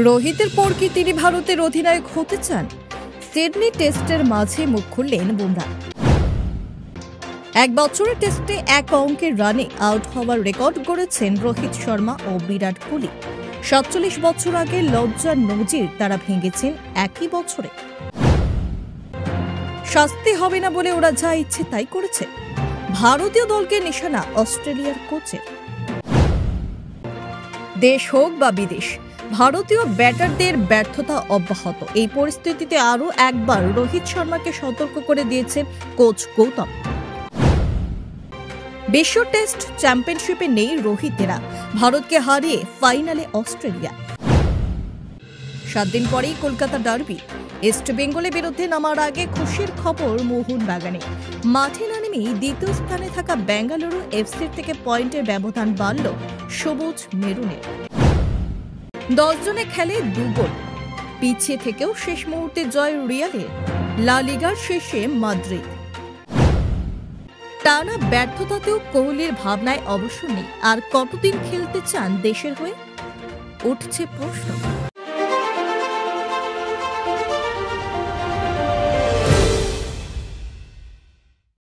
রোহিতের পর কি তিনি ভারতের অধিনায়ক হতে চান? সিডনি টেস্টের মাঝে মুখ খুললেন বুমরা। এক বছরের টেস্টে এক অঙ্কের রানে আউট হওয়ার রেকর্ড গড়েছেন রোহিত শর্মা ও বিরাট কোহলি। ৪৭ বছর আগে লজ্জার নজির তারা ভেঙেছেন একই বছরে। শাস্তি হবে না বলে ওরা যা ইচ্ছে তাই করেছে। ভারতীয় দলকে নিশানা অস্ট্রেলিয়ার কোচের। দেশ হোক বা বিদেশ, ভারতীয় ব্যাটারদের ব্যর্থতা অব্যাহত। এই পরিস্থিতিতে আরও একবার রোহিত শর্মাকে সতর্ক করে দিয়েছেন কোচ গৌতম। বিশ্ব টেস্ট চ্যাম্পিয়নশিপে নেই রোহিতেরা, ভারতকে হারিয়ে ফাইনালে অস্ট্রেলিয়া। 7 দিন পরেই কলকাতা ডার্বি। ইস্ট বেঙ্গলের বিরুদ্ধে নামার আগে খুশির খবর মোহনবাগানে। মাঠে না নেমেই দ্বিতীয় স্থানে থাকা বেঙ্গালুরু এফসির থেকে পয়েন্টের ব্যবধান বাড়ল সবুজ মেরুনের। 10 জনে খেলে 2 গোল। পিছিয়ে থেকেও শেষ মুহূর্তে জয় রিয়ালের। লা লিগার শেষে মাদ্রিদ। টানা ব্যর্থতাতেও কোহলির ভাবনায় অবশ্য নেই। আর কতদিন খেলতে চান দেশের হয়ে, উঠছে প্রশ্ন।